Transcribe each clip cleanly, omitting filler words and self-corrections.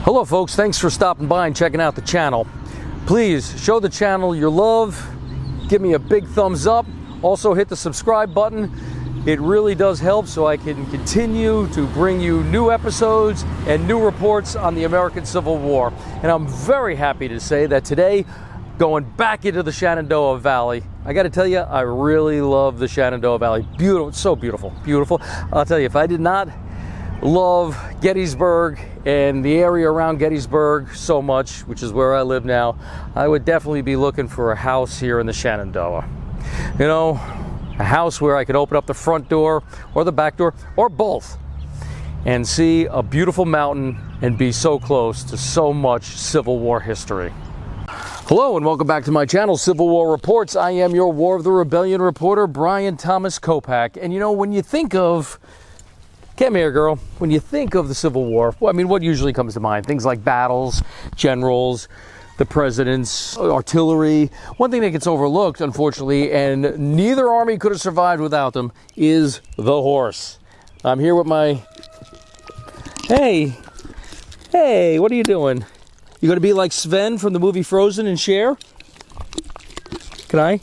Hello folks, thanks for stopping by and checking out the channel. Please show the channel your love, give me a big thumbs up, also hit the subscribe button. It really does help so I can continue to bring you new episodes and new reports on the American Civil War. And I'm very happy to say that today, going back into the Shenandoah Valley, I got to tell you, I really love the Shenandoah Valley. Beautiful, it's so beautiful, beautiful. I'll tell you, if I did not love Gettysburg and the area around Gettysburg so much, which is where I live now, I would definitely be looking for a house here in the Shenandoah. You know, a house where I could open up the front door or the back door or both and see a beautiful mountain and be so close to so much Civil War history. Hello and welcome back to my channel, Civil War Reports. I am your War of the Rebellion reporter, Brian Thomas Kopak. And you know, when you think of come here, girl. When you think of the Civil War, well, I mean, what usually comes to mind? Things like battles, generals, the presidents, artillery. One thing that gets overlooked, unfortunately, and neither army could have survived without them, is the horse. I'm here with my... Hey, what are you doing? You gonna be like Sven from the movie Frozen and share? Can I?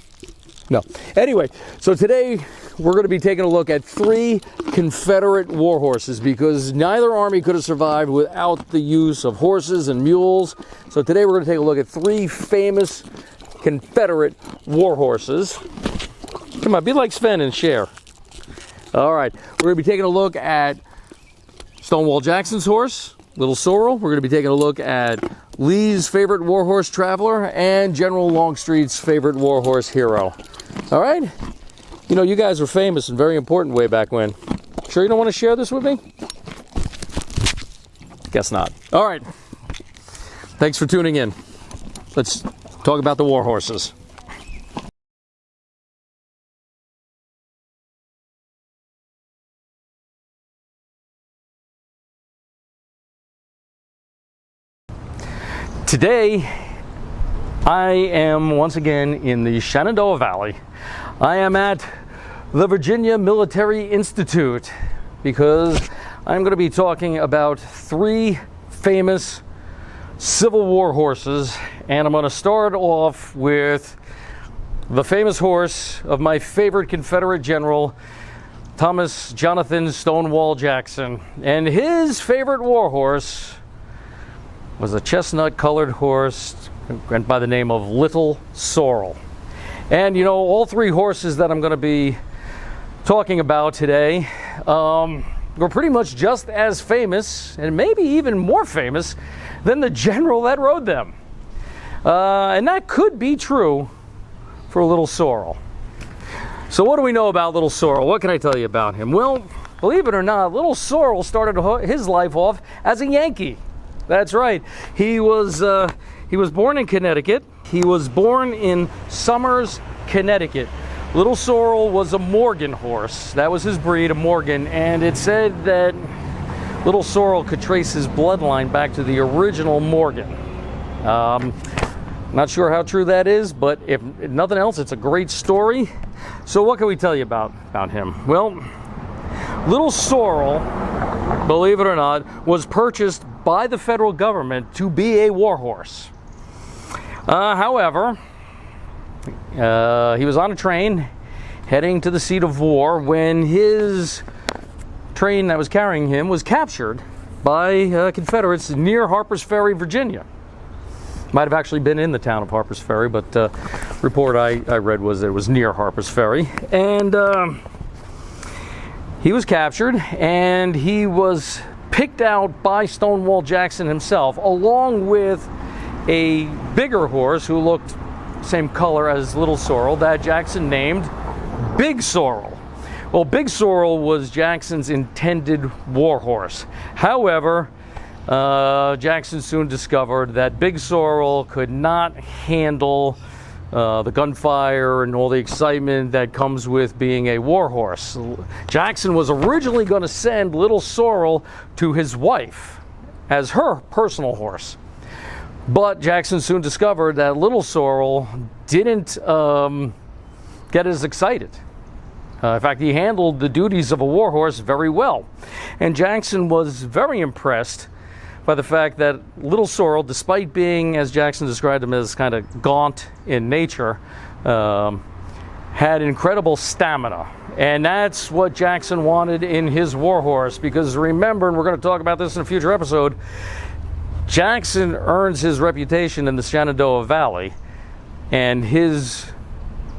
No. Anyway, so today we're going to be taking a look at 3 Confederate war horses because neither army could have survived without the use of horses and mules. So today we're going to take a look at 3 famous Confederate war horses. Come on, be like Sven and share. All right, we're going to be taking a look at Stonewall Jackson's horse, Little Sorrel. We're going to be taking a look at Lee's favorite war horse, Traveler, and General Longstreet's favorite war horse, Hero. All right? You know, you guys were famous and very important way back when. Sure you don't want to share this with me? Guess not. All right. Thanks for tuning in. Let's talk about the war horses. Today, I am once again in the Shenandoah Valley. I am at the Virginia Military Institute because I'm going to be talking about 3 famous Civil War horses, and I'm going to start off with the famous horse of my favorite Confederate general, Thomas Jonathan Stonewall Jackson, and his favorite war horse was a chestnut-colored horse went by the name of Little Sorrel. And you know, all 3 horses that I'm going to be talking about today were pretty much just as famous, and maybe even more famous, than the general that rode them. And that could be true for Little Sorrel. So what do we know about Little Sorrel? What can I tell you about him? Well, believe it or not, Little Sorrel started his life off as a Yankee. That's right. He was born in Connecticut. He was born in Somers, Connecticut. Little Sorrel was a Morgan horse. That was his breed, a Morgan, and it said that Little Sorrel could trace his bloodline back to the original Morgan. Not sure how true that is, but if nothing else, it's a great story. So what can we tell you about him? Well, Little Sorrel, believe it or not, was purchased by the federal government to be a war horse. However, he was on a train heading to the seat of war when his train that was carrying him was captured by Confederates near Harper's Ferry, Virginia. Might have actually been in the town of Harper's Ferry, but the report I read was that it was near Harper's Ferry. And he was captured, and he was picked out by Stonewall Jackson himself, along with a bigger horse who looked same color as Little Sorrel that Jackson named Big Sorrel. Well, Big Sorrel was Jackson's intended war horse. However, Jackson soon discovered that Big Sorrel could not handle the gunfire and all the excitement that comes with being a war horse. Jackson was originally going to send Little Sorrel to his wife as her personal horse. But Jackson soon discovered that Little Sorrel didn't get as excited. In fact, he handled the duties of a war horse very well. And Jackson was very impressed by the fact that Little Sorrel, despite being, as Jackson described him, as kind of gaunt in nature, had incredible stamina. And that's what Jackson wanted in his warhorse, because remember, and we're going to talk about this in a future episode, Jackson earns his reputation in the Shenandoah Valley, and his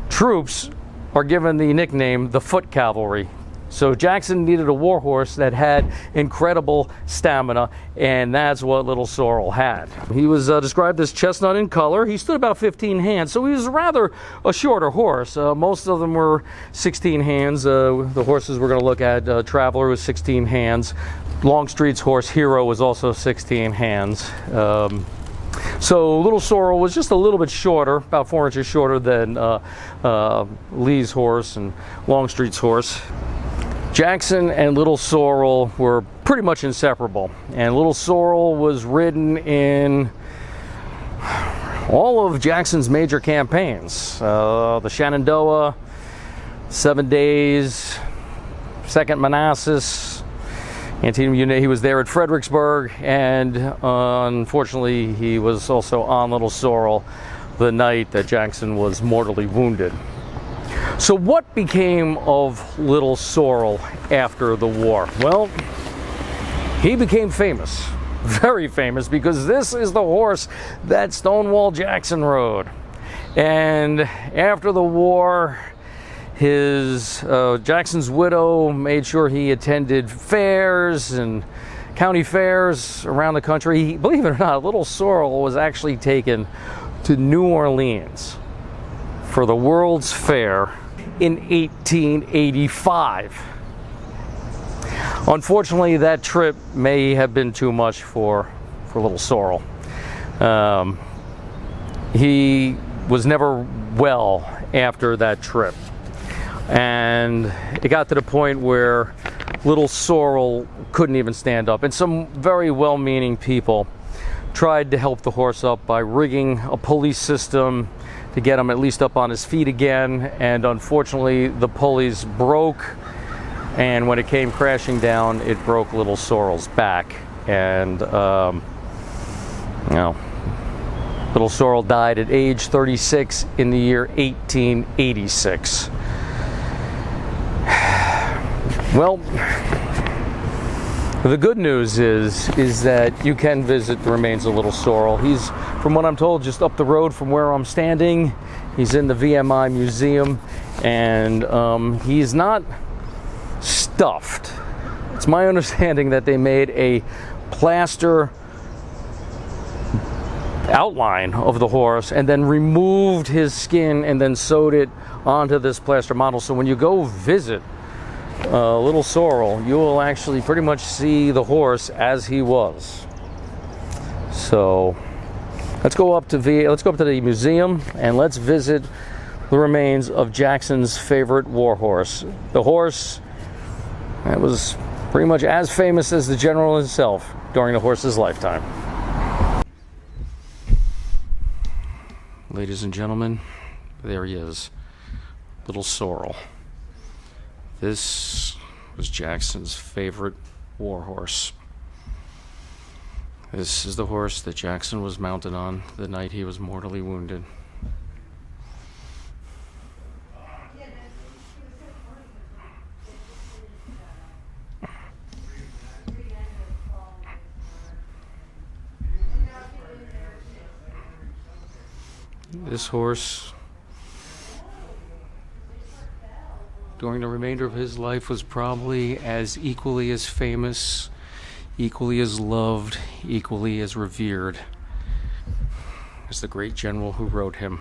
troops are given the nickname the Foot Cavalry. So Jackson needed a warhorse that had incredible stamina, and that's what Little Sorrel had. He was described as chestnut in color. He stood about 15 hands, so he was rather a shorter horse. Most of them were 16 hands. The horses we're going to look at, Traveler was 16 hands. Longstreet's horse, Hero, was also 16 hands. So Little Sorrel was just a little bit shorter, about 4 inches shorter than Lee's horse and Longstreet's horse. Jackson and Little Sorrel were pretty much inseparable, and Little Sorrel was ridden in all of Jackson's major campaigns. The Shenandoah, 7 Days, Second Manassas, he was there at Fredericksburg, and unfortunately he was also on Little Sorrel the night that Jackson was mortally wounded. So what became of Little Sorrel after the war? Well, he became famous, very famous, because this is the horse that Stonewall Jackson rode. And after the war, Jackson's widow made sure he attended fairs and county fairs around the country. Believe it or not, Little Sorrel was actually taken to New Orleans for the World's Fair in 1885. Unfortunately, that trip may have been too much for Little Sorrel. He was never well after that trip, and it got to the point where Little Sorrel couldn't even stand up, and some very well-meaning people tried to help the horse up by rigging a pulley system to get him at least up on his feet again, and unfortunately the pulleys broke, and when it came crashing down, it broke Little Sorrel's back, and Little Sorrel died at age 36 in the year 1886. Well, the good news is that you can visit the remains of Little Sorrel. He's, from what I'm told, just up the road from where I'm standing. He's in the VMI Museum, and he's not stuffed. It's my understanding that they made a plaster outline of the horse and then removed his skin and then sewed it onto this plaster model. So when you go visit Little Sorrel, you will actually pretty much see the horse as he was. So let's go up to the museum and let's visit the remains of Jackson's favorite warhorse, the horse that was pretty much as famous as the general himself during the horse's lifetime. Ladies and gentlemen, there he is, Little Sorrel. This was Jackson's favorite warhorse. This is the horse that Jackson was mounted on the night he was mortally wounded. This horse, during the remainder of his life, was probably as equally as famous, equally as loved, equally as revered as the great general who rode him.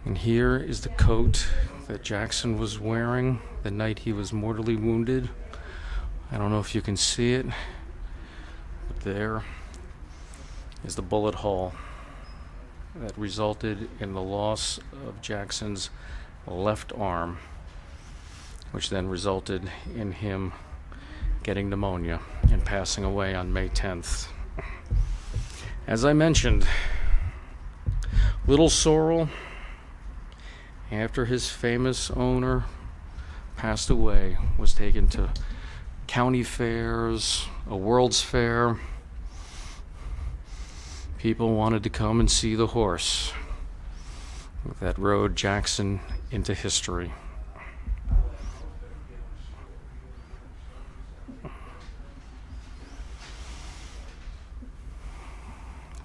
And here is the coat that Jackson was wearing the night he was mortally wounded. I don't know if you can see it, but there is the bullet hole that resulted in the loss of Jackson's left arm, which then resulted in him getting pneumonia and passing away on May 10th. As I mentioned, Little Sorrel, after his famous owner passed away, was taken to county fairs, a World's Fair. People wanted to come and see the horse that rode Jackson into history.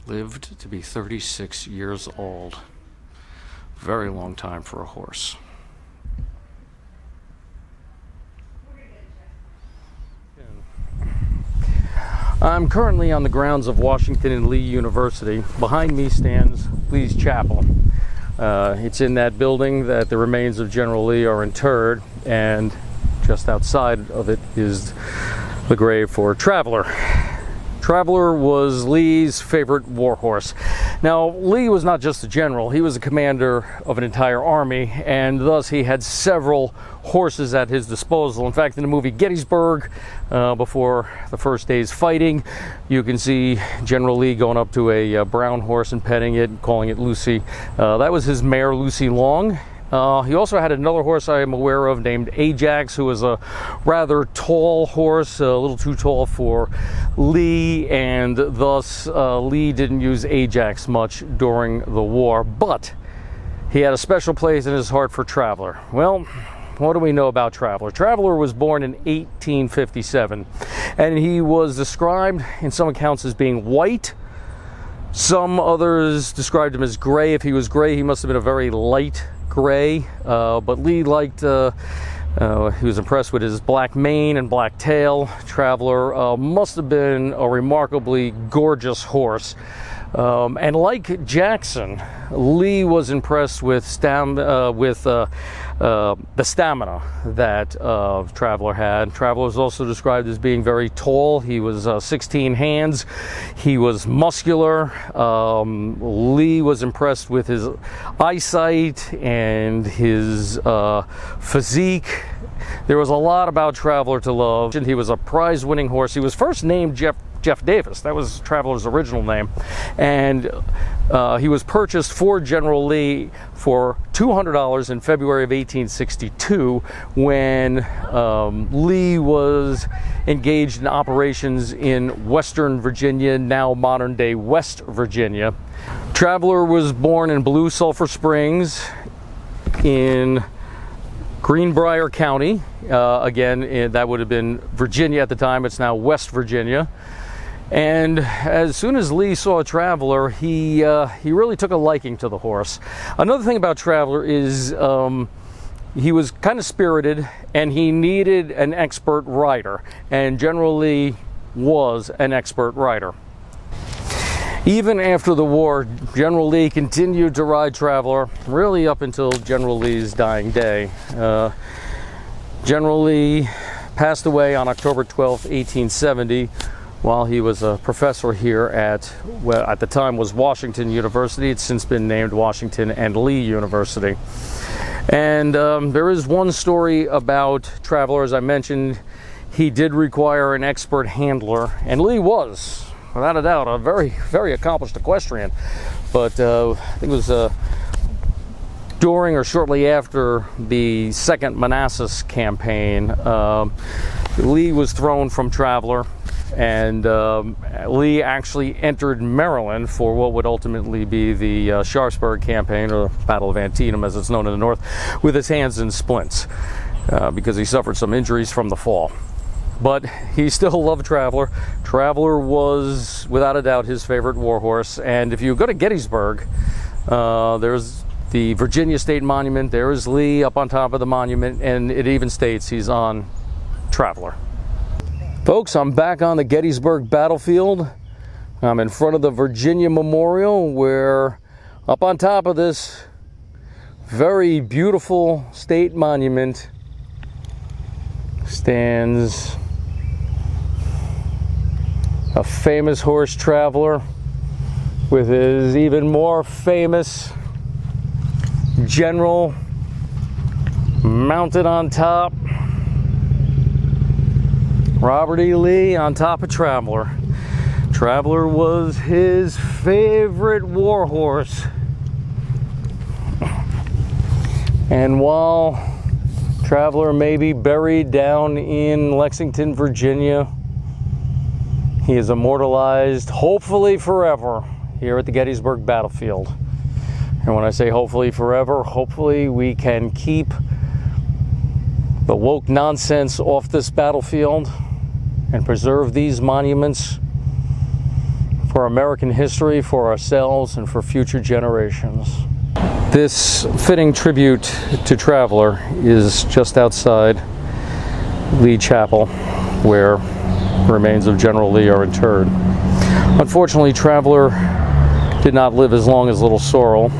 Lived to be 36 years old. Very long time for a horse. I'm currently on the grounds of Washington and Lee University. Behind me stands Lee's Chapel. It's in that building that the remains of General Lee are interred, and just outside of it is the grave for Traveler. Traveler was Lee's favorite war horse. Now, Lee was not just a general, he was a commander of an entire army, and thus he had several horses at his disposal. In fact, in the movie Gettysburg, before the first day's fighting, you can see General Lee going up to a brown horse and petting it, calling it Lucy. That was his mare, Lucy Long. He also had another horse I am aware of named Ajax, who was a rather tall horse, a little too tall for Lee, and thus Lee didn't use Ajax much during the war, but he had a special place in his heart for Traveler. Well, what do we know about Traveler? Traveler was born in 1857, and he was described in some accounts as being white. Some others described him as gray. If he was gray, he must have been a very light gray, but Lee liked, he was impressed with his black mane and black tail. Traveler must have been a remarkably gorgeous horse. And like Jackson, Lee was impressed with the stamina that Traveler had. Traveler was also described as being very tall. He was 16 hands. He was muscular. Lee was impressed with his eyesight and his physique. There was a lot about Traveler to love. He was a prize-winning horse. He was first named Jeff Davis. That was Traveler's original name, and he was purchased for General Lee for $200 in February of 1862 when Lee was engaged in operations in Western Virginia, now modern-day West Virginia. Traveler was born in Blue Sulphur Springs in Greenbrier County. Again, that would have been Virginia at the time. It's now West Virginia. And as soon as Lee saw Traveler, he really took a liking to the horse. Another thing about Traveler is he was kind of spirited, and he needed an expert rider. And General Lee was an expert rider. Even after the war, General Lee continued to ride Traveler, really up until General Lee's dying day. General Lee passed away on October 12, 1870, while he was a professor here at, well, at the time was Washington University. It's since been named Washington and Lee University. And there is one story about Traveler. As I mentioned, he did require an expert handler, and Lee was, without a doubt, a very, very accomplished equestrian. But I think it was during or shortly after the Second Manassas campaign, Lee was thrown from Traveler, and Lee actually entered Maryland for what would ultimately be the Sharpsburg campaign, or Battle of Antietam as it's known in the North, with his hands in splints because he suffered some injuries from the fall. But he still loved Traveler. Traveler was, without a doubt, his favorite war horse. And if you go to Gettysburg, there's the Virginia State Monument. There is Lee up on top of the monument, and it even states he's on Traveler. Folks, I'm back on the Gettysburg battlefield. I'm in front of the Virginia Memorial, where up on top of this very beautiful state monument stands a famous horse, Traveler, with his even more famous general mounted on top. Robert E. Lee on top of Traveler. Traveler was his favorite war horse. And while Traveler may be buried down in Lexington, Virginia. He is immortalized, hopefully forever, here at the Gettysburg battlefield. And when I say hopefully forever, hopefully we can keep the woke nonsense off this battlefield and preserve these monuments for American history, for ourselves, and for future generations. This fitting tribute to Traveler is just outside Lee Chapel, where remains of General Lee are interred. Unfortunately, Traveler did not live as long as little Sorrel.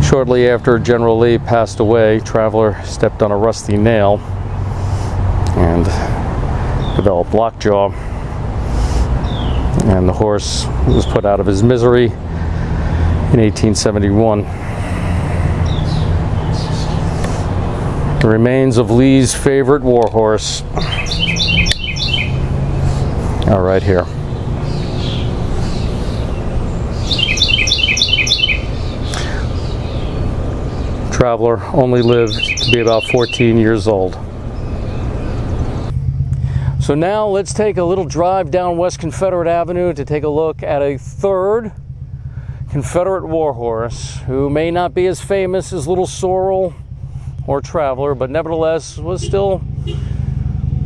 Shortly after General Lee passed away, Traveler stepped on a rusty nail and developed lockjaw, and the horse was put out of his misery in 1871. The remains of Lee's favorite war horse are right here. Traveler only lived to be about 14 years old. So now let's take a little drive down West Confederate Avenue to take a look at a third Confederate war horse who may not be as famous as little Sorrel or Traveler, but nevertheless was still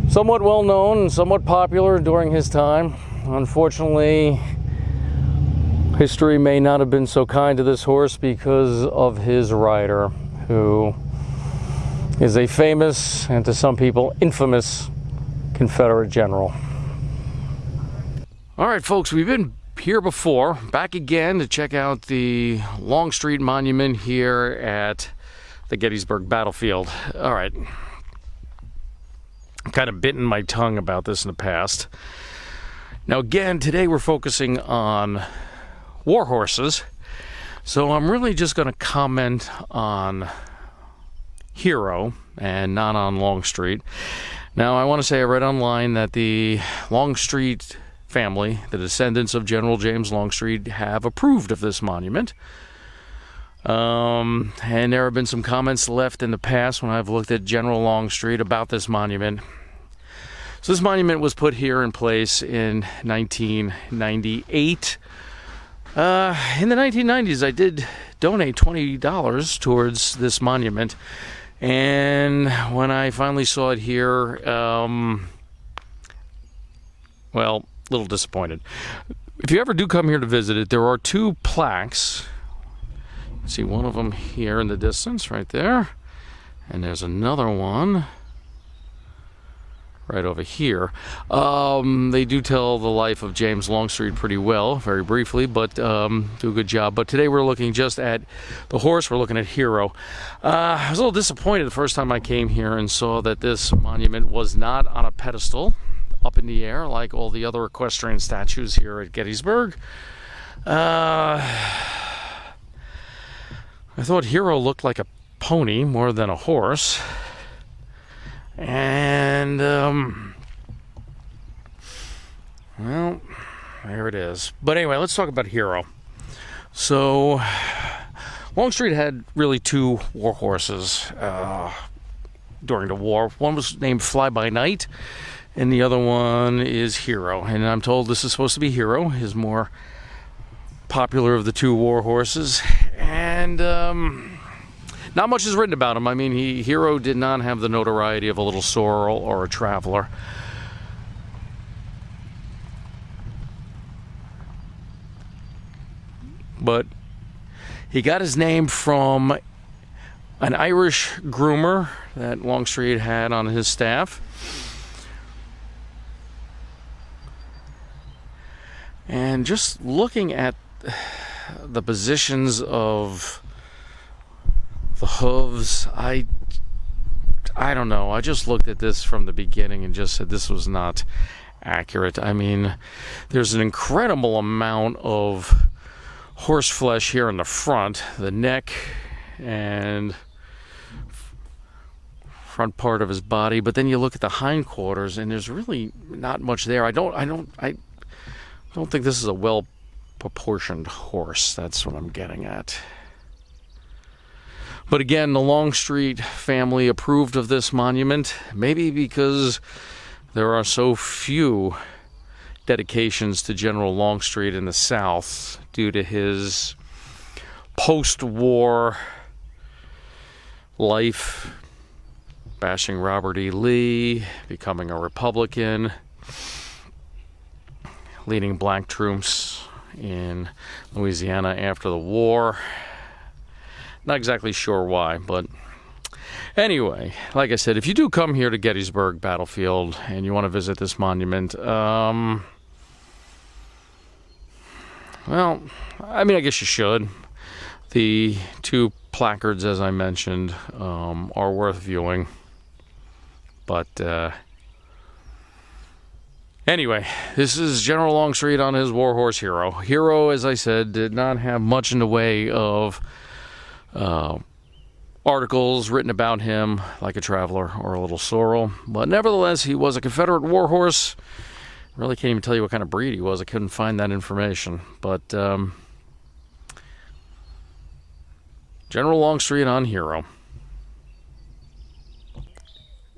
somewhat well known and somewhat popular during his time. Unfortunately, history may not have been so kind to this horse because of his rider, who is a famous, and to some people, infamous Confederate general. All right, folks, we've been here before, back again to check out the Longstreet Monument here at the Gettysburg battlefield. All right. I've kind of bitten my tongue about this in the past. Now, again, today we're focusing on war horses, so I'm really just going to comment on Hero and not on Longstreet. Now, I want to say I read online that the Longstreet family, the descendants of General James Longstreet, have approved of this monument. And there have been some comments left in the past when I've looked at General Longstreet about this monument. So this monument was put here in place in 1998. In the 1990s, I did donate $20 towards this monument. And when I finally saw it here, well, a little disappointed. If you ever do come here to visit it, there are two plaques. See one of them here in the distance, right there. And there's another one right over here. They do tell the life of James Longstreet pretty well, very briefly, but do a good job. But today we're looking just at the horse. We're looking at Hero. I was a little disappointed the first time I came here and saw that this monument was not on a pedestal up in the air like all the other equestrian statues here at Gettysburg. I thought Hero looked like a pony more than a horse. And, well, there it is. But anyway, let's talk about Hero. So, Longstreet had really two war horses during the war. One was named Fly By Night, and the other one is Hero. And I'm told this is supposed to be Hero, his more popular of the two war horses. And, not much is written about him. I mean, Hero did not have the notoriety of a little Sorrel or a Traveler. But he got his name from an Irish groomer that Longstreet had on his staff. And just looking at the positions of the hooves, I don't know. I just looked at this from the beginning and just said this was not accurate. I mean, there's an incredible amount of horse flesh here in the front, the neck and front part of his body, but then you look at the hindquarters and there's really not much there. I don't think this is a well proportioned horse. That's what I'm getting at. But again, the Longstreet family approved of this monument, maybe because there are so few dedications to General Longstreet in the South due to his post-war life, bashing Robert E. Lee, becoming a Republican, leading black troops in Louisiana after the war. Not exactly sure why, but anyway, like I said, if you do come here to Gettysburg Battlefield and you want to visit this monument, well, I mean, I guess you should. The two placards, as I mentioned, are worth viewing. But anyway, this is General Longstreet on his warhorse Hero. Hero, as I said, did not have much in the way of articles written about him, like a Traveler or a little Sorrel. But nevertheless, he was a Confederate warhorse. I really can't even tell you what kind of breed he was. I couldn't find that information. But General Longstreet on Hero.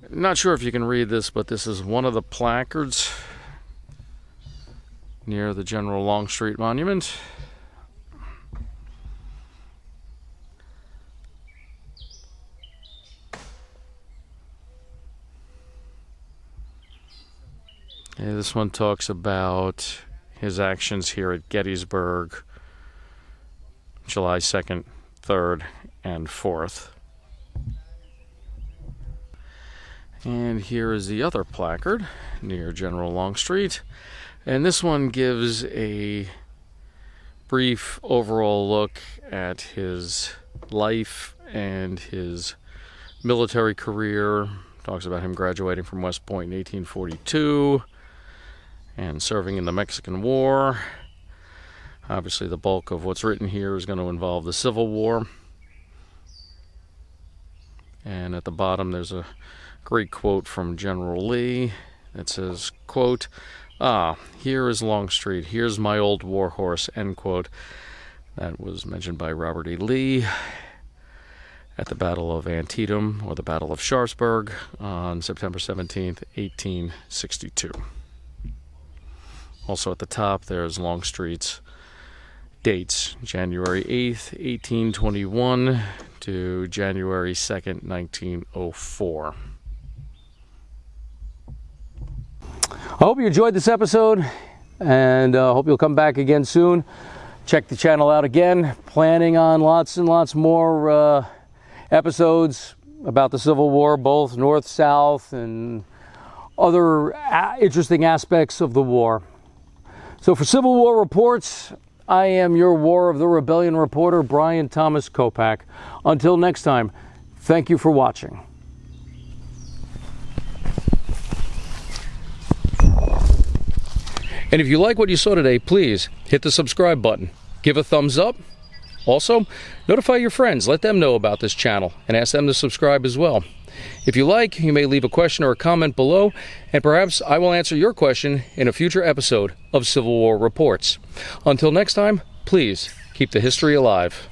Not sure if you can read this, but this is one of the placards near the General Longstreet Monument. And this one talks about his actions here at Gettysburg, July 2nd, 3rd, and 4th. And here is the other placard near General Longstreet. And this one gives a brief overall look at his life and his military career. Talks about him graduating from West Point in 1842 and serving in the Mexican War. Obviously, the bulk of what's written here is going to involve the Civil War. And at the bottom, there's a great quote from General Lee that says, quote, "Ah, here is Longstreet. Here's my old war horse," end quote. That was mentioned by Robert E. Lee at the Battle of Antietam, or the Battle of Sharpsburg, on September 17th, 1862. Also at the top, there's Longstreet's dates, January 8th, 1821 to January 2nd, 1904. I hope you enjoyed this episode, and hope you'll come back again soon. Check the channel out again. Planning on lots and lots more episodes about the Civil War, both North, South, and other interesting aspects of the war. So for Civil War Reports, I am your War of the Rebellion reporter, Brian Thomas Kopak. Until next time, thank you for watching. And if you like what you saw today, please hit the subscribe button. Give a thumbs up. Also, notify your friends. Let them know about this channel and ask them to subscribe as well. If you like, you may leave a question or a comment below, and perhaps I will answer your question in a future episode of Civil War Reports. Until next time, please keep the history alive.